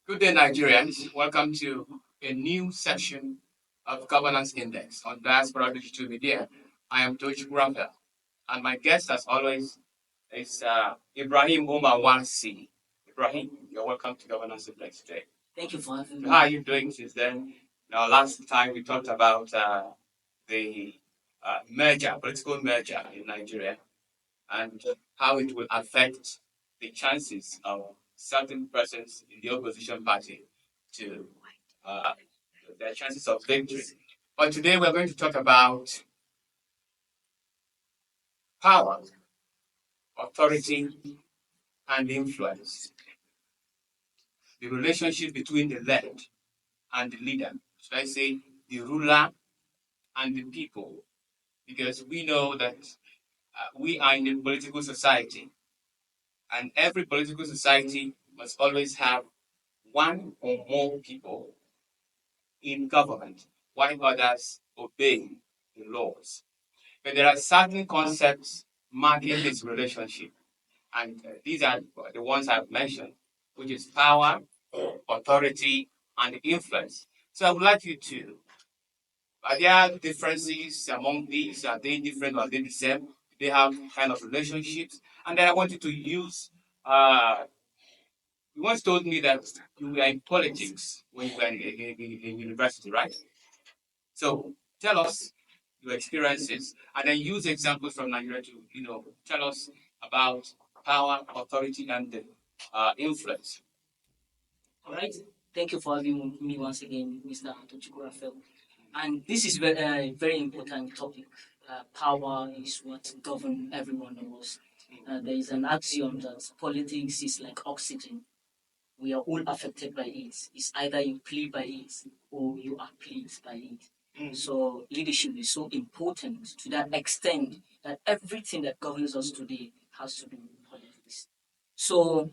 Good day, Nigerians. Welcome to a new session of Governance Index on Diaspora Digital Media. I am Tochi Raphael, and my guest, as always, is Ibrahim Omar Wansi. Ibrahim, you're welcome to Governance Index today. Thank you for having So me. how are you doing since then? Now, last time we talked about the political merger in Nigeria, and how it will affect the chances of certain persons in the opposition party to uh, their chances of victory. But today we're going to talk about power, authority, and influence, the relationship between the led and the leader. Should I say the ruler and the people? Because we know that we are in a political society, and every political society must always have one or more people in government, while others obey the laws. But there are certain concepts marking this relationship, and these are the ones I've mentioned, which is power, authority, and influence. So I would like you to, are there differences among these? Are they different or are they the same? Do they have kind of relationships? And then I want you to use, you once told me that you were in politics when you were in university, right? So tell us your experiences and then use examples from Nigeria to, tell us about power, authority, and influence. All right. Thank you for having me once again, Mr. Tochukwu. And this is a very important topic. Power is what governs everyone of us. There is an axiom that politics is like oxygen. We are all affected by it. It's either you play by it or you are pleased by it. So leadership is so important to that extent that everything that governs us today has to do with politics. So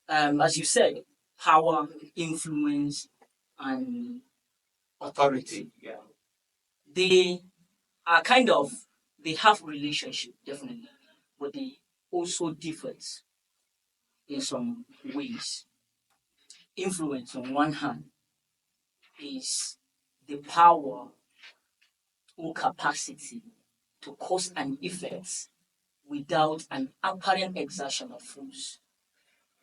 as you said, power, influence, and authority. Yeah. They are kind of they have relationship definitely, but they also differs in some ways. Influence on one hand is the power or capacity to cause an effect without an apparent exertion of force.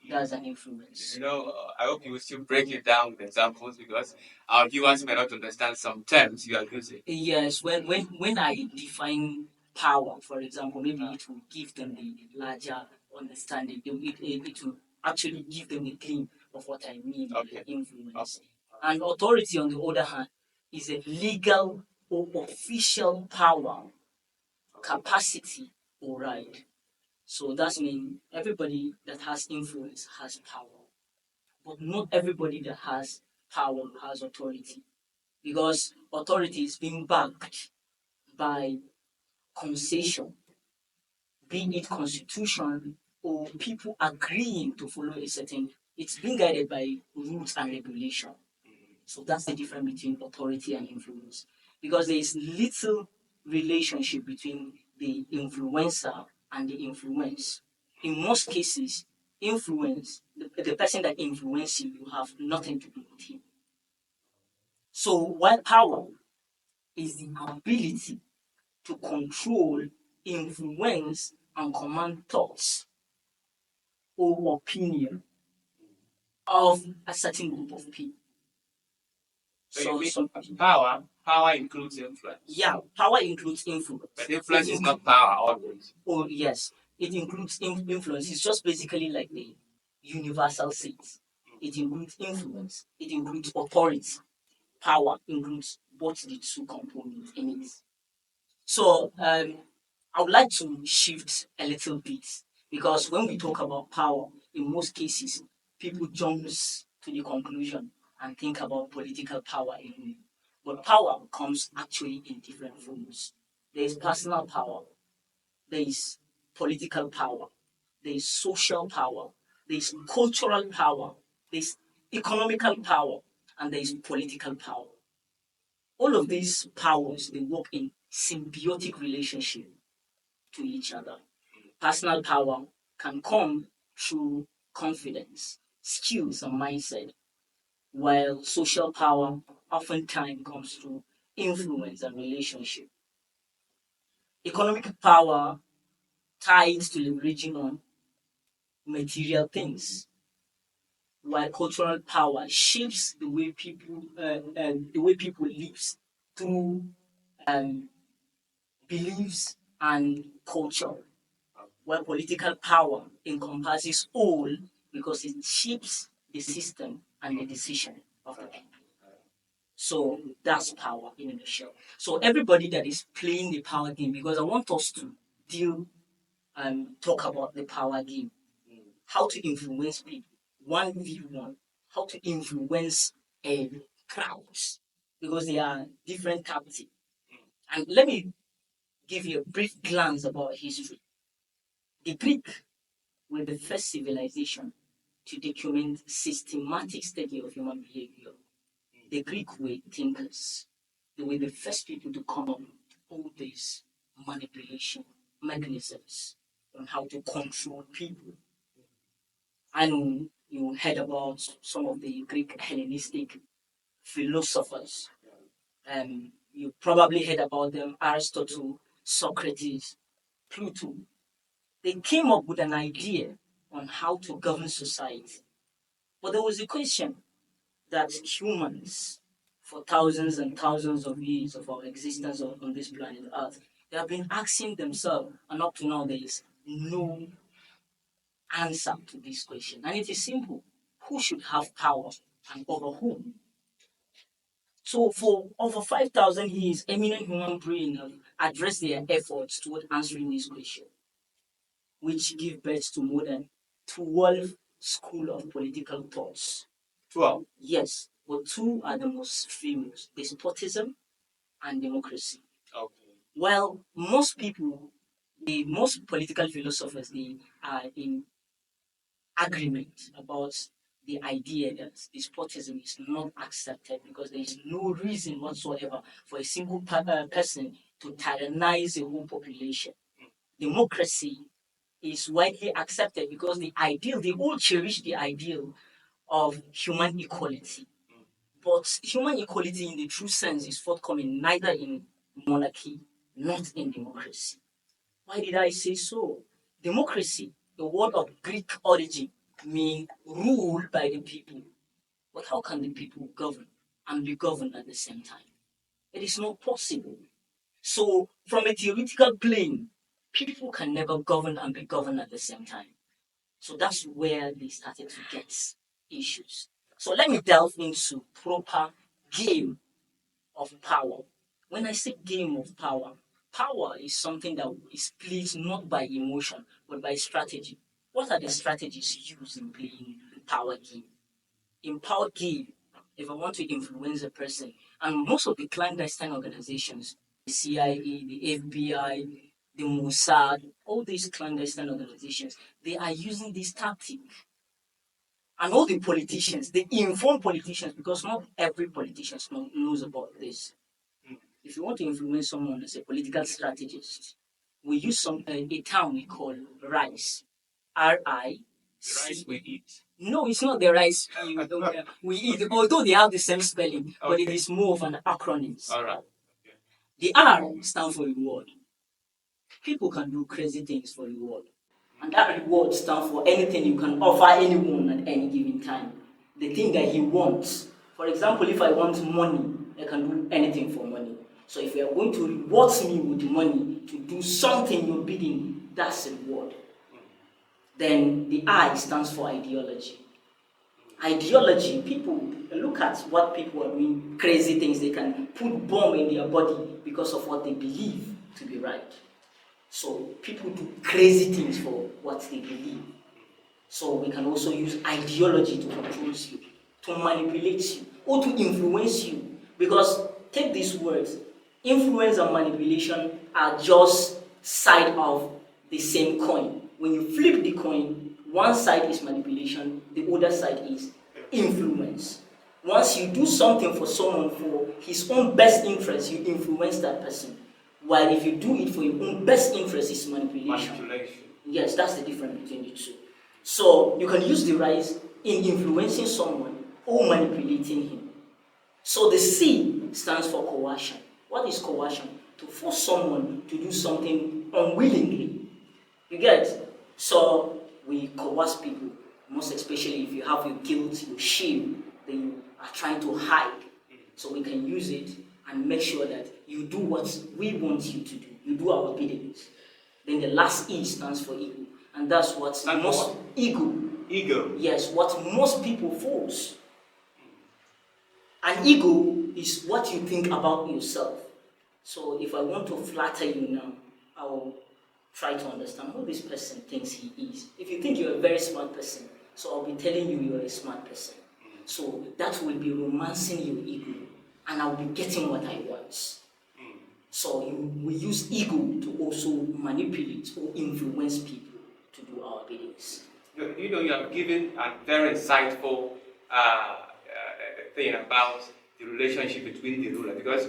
That's an influence. I hope you will still break it down with examples because our viewers may not understand some terms you are using. Yes, when I define power, for example, maybe it will give them the larger understanding. It will actually give them a glimpse of what I mean by influence. And authority, on the other hand, is a legal or official power, capacity, or right. So that means everybody that has influence has power, but not everybody that has power has authority because authority is being backed by concession, be it constitution or people agreeing to follow a certain, it's being guided by rules and regulation. So that's the difference between authority and influence. Because there is little relationship between the influencer and the influence. In most cases, the person that influences you, you have nothing to do with him. So while power is the ability to control, influence, and command thoughts or opinion of a certain group of people. So you mean power includes influence. Yeah, power includes influence. But influence is not power always. Oh, yes, it includes influence. It's just basically like the universal seat. It includes influence. It includes authority. Power includes both the two components in it. So I would like to shift a little bit because when we talk about power, in most cases, people jumps to the conclusion and think about political power alone. But power comes actually in different forms. There is personal power, there is political power, there is social power, there is cultural power, there is economical power, and there is political power. All of these powers they work in symbiotic relationship to each other. Personal power can come through confidence, skills, and mindset. while social power oftentimes comes through influence and relationship. Economic power ties to leveraging on material things, while cultural power shapes the way people live through um, beliefs and culture, while political power encompasses all because it shapes the system and the decision of the people. So that's power in a nutshell. So everybody that is playing the power game, because I want us to deal and talk about the power game, how to influence people, 1v1, how to influence crowds, because they are different tactics. And let me give you a brief glance about history. The Greek were the first civilization to document systematic study of human behavior. The Greek were thinkers. They were the first people to come up with all these manipulation mechanisms on how to control people. And you heard about some of the Greek Hellenistic philosophers. You probably heard about them, Aristotle, Socrates, Plato. They came up with an idea on how to govern society. But there was a question that humans, for thousands and thousands of years of our existence on this planet Earth, they have been asking themselves, and up to now there is no answer to this question. And it is simple: who should have power and over whom? So, for over 5,000 years, eminent human brain have addressed their efforts toward answering this question, which give birth to more than 12 school of political thoughts. 12. Yes, but two are the most famous: despotism and democracy. Okay. While most people, most political philosophers, they are in agreement about the idea that despotism is not accepted because there is no reason whatsoever for a single person to tyrannize a whole population. Democracy is widely accepted because they all cherish the ideal of human equality. But human equality in the true sense is forthcoming neither in monarchy nor in democracy. Why did I say so? Democracy, the word of Greek origin, means ruled by the people. But how can the people govern and be governed at the same time? It is not possible. So, from a theoretical plane, people can never govern and be governed at the same time. So that's where they started to get issues. So let me delve into proper game of power. When I say game of power, power is something that is played not by emotion but by strategy. What are the strategies used in playing power game? In power game, if I want to influence a person, and most of the clandestine organizations, the CIA, the FBI, the Mossad, all these clandestine organizations, they are using this tactic. And all the politicians, they inform politicians because not every politician knows about this. If you want to influence someone as a political strategist, we use a term we call rice. R-I. The rice we eat. No, it's not the rice we eat, although they have the same spelling, but it is more of an acronym. All right. Okay. The R stands for reward. People can do crazy things for reward. And that reward stands for anything you can offer anyone at any given time. The thing that he wants. For example, if I want money, I can do anything for money. So if you are going to reward me with money to do something you're bidding, that's a reward. Then the I stands for ideology. Ideology, people look at what people are doing, crazy things. They can put bomb in their body because of what they believe to be right. So people do crazy things for what they believe. So we can also use ideology to control you, to manipulate you, or to influence you. Because take these words, influence and manipulation are just side of the same coin. When you flip the coin, one side is manipulation, the other side is influence. Once you do something for someone for his own best interest, you influence that person. While if you do it for your own best interest, it's manipulation. Yes, that's the difference between the two. So you can use the rise in influencing someone or manipulating him. So the C stands for coercion. What is coercion? To force someone to do something unwillingly. You get? So we coerce people, most especially if you have your guilt, your shame, that you are trying to hide. So we can use it and make sure that you do what we want you to do. You do our biddings. Then the last E stands for ego. And that's what most ego. Ego. Yes, what most people force. An ego is what you think about yourself. So if I want to flatter you now, I will try to understand who this person thinks he is. If you think you're a very smart person, so I'll be telling you you're a smart person. So that will be romancing your ego, and I'll be getting what I want. So we use ego to also manipulate or influence people to do our biddings. You have given a very insightful thing about the relationship between the ruler, because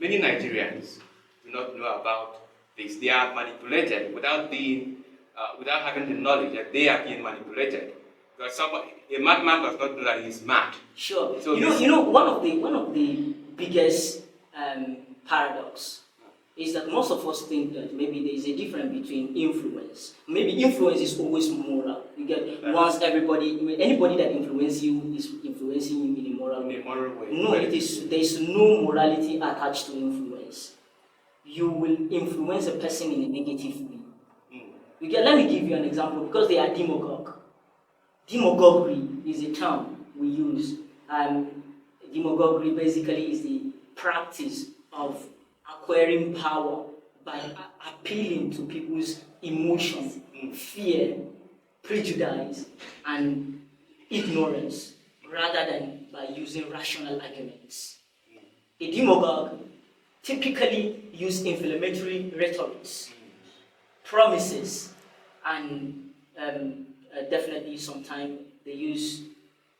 many Nigerians do not know about this. They are manipulated without having the knowledge that they are being manipulated. Because a madman does not know that he's mad. Sure. So one of the biggest paradox is that most of us think that maybe there is a difference between influence. Maybe influence is always moral. You get anybody that influences you is influencing you in a moral way. No, there is no morality attached to influence. You will influence a person in a negative way. You get. Let me give you an example, because they are demagogue. Demagoguery is a term we use. Demagoguery basically is the practice of acquiring power by appealing to people's emotions, fear, prejudice, and ignorance, rather than by using rational arguments. A demagogue typically uses inflammatory rhetorics, promises, and definitely sometimes they use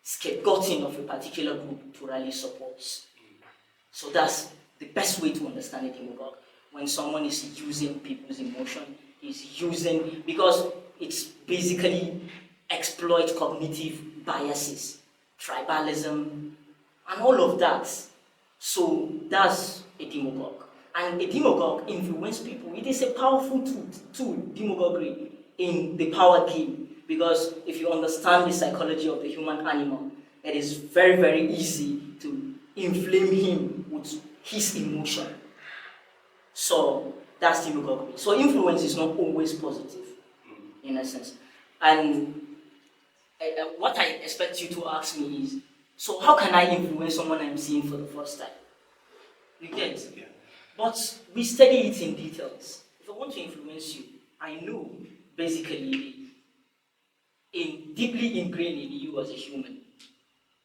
scapegoating of a particular group to rally supports. So that's the best way to understand a demagogue. When someone is using people's emotion, because it's basically exploit cognitive biases, tribalism, and all of that. So that's a demagogue. And a demagogue influences people. It is a powerful tool, demagoguery, in the power game. Because if you understand the psychology of the human animal, it is very, very easy to inflame him with his emotion. So that's demagoguery. So influence is not always positive, in a sense. And what I expect you to ask me is, so how can I influence someone I'm seeing for the first time? You get? Yeah. But we study it in details. If I want to influence you, I know basically deeply ingrained in you as a human.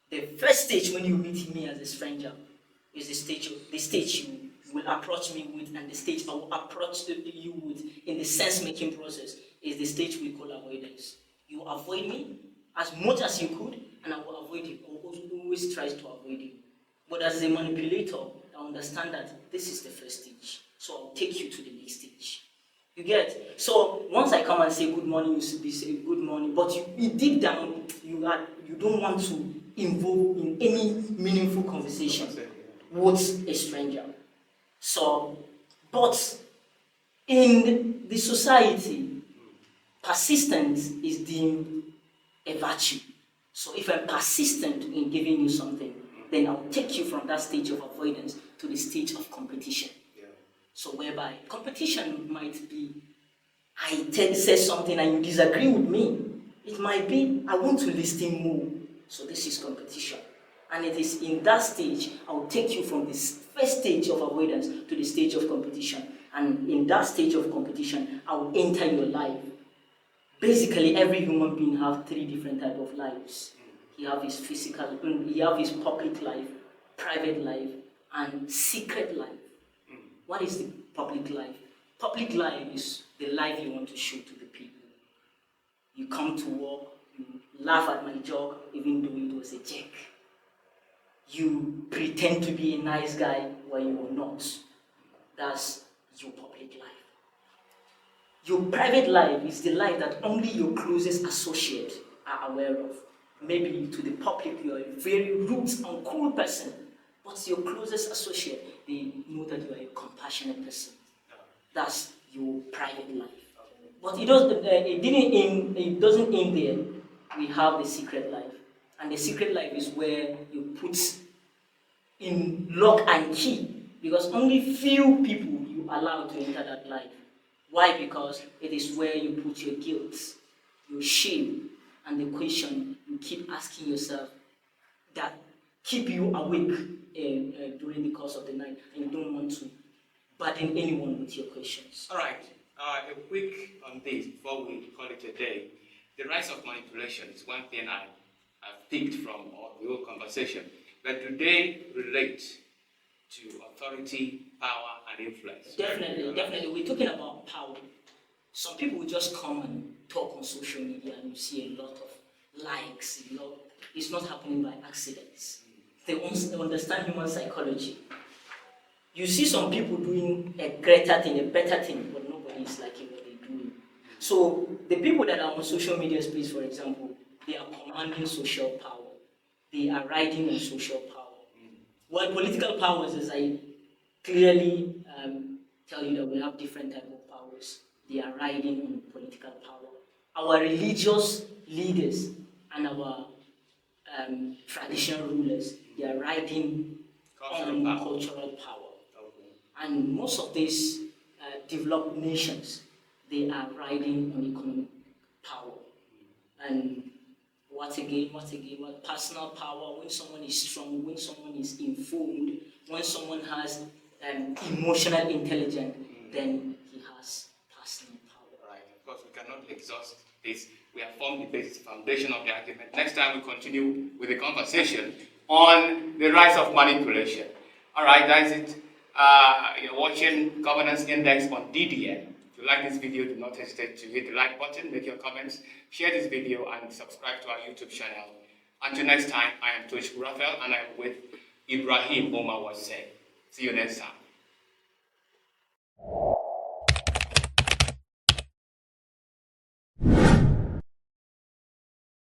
The first stage when you meet me as a stranger is the stage you will approach me with, and the stage I will approach you with in the sense-making process is the stage we call avoidance. You avoid me as much as you could, and I will avoid you. I will always try to avoid you. But as a manipulator, I understand that this is the first stage, so I'll take you to the next stage. You get? So once I come and say good morning, you should be saying good morning, but you deep down you don't want to involve in any meaningful conversation with a stranger. So, but in the society, persistence is deemed a virtue. So if I'm persistent in giving you something, then I'll take you from that stage of avoidance to the stage of competition. So whereby competition might be, say something and you disagree with me. It might be, I want to listen more. So this is competition. And it is in that stage, I will take you from this first stage of avoidance to the stage of competition. And in that stage of competition, I will enter your life. Basically, every human being has 3 different types of lives. He has his physical, he has his public life, private life, and secret life. What is the public life? Public life is the life you want to show to the people. You come to work, you laugh at my joke, even though it was a joke. You pretend to be a nice guy while you are not. That's your public life. Your private life is the life that only your closest associates are aware of. Maybe to the public, you are a very rude and cool person, but your closest associate, they know that you are a compassionate person. That's your private life. But it doesn't end there. We have the secret life. And the secret life is where you put in lock and key, because only few people you allow to enter that life. Why? Because it is where you put your guilt, your shame, and the question you keep asking yourself that keep you awake during the course of the night, and you don't want to burden anyone with your questions. All right. A quick on this before we call it a day. The rise of manipulation is one thing I have picked from the whole conversation. But do they relate to authority, power, and influence? Definitely, definitely. We're talking about power. Some people will just come and talk on social media, and you see a lot of likes. It's not happening by accidents. They understand human psychology. You see some people doing a greater thing, a better thing, but nobody is liking what they're doing. So the people that are on social media space, for example, they are commanding social power. They are riding on social power. While political powers, as I clearly tell you that we have different types of powers, they are riding on political power. Our religious leaders and our traditional rulers, they are riding on cultural power. And most of these developed nations, they are riding on economic power. And what personal power, when someone is strong, when someone is informed, when someone has emotional intelligence, then he has personal power. Right, of course, we cannot exhaust this. We have formed the basis, foundation of the argument. Next time we continue with the conversation on the rise of manipulation. All right, that's it. You're watching Governance Index on DDN. If you like this video, do not hesitate to hit the like button, make your comments, share this video, and subscribe to our YouTube channel. Until next time, I am Tosh Raphael, and I'm with Ibrahim Omar Wasseh. See you next time.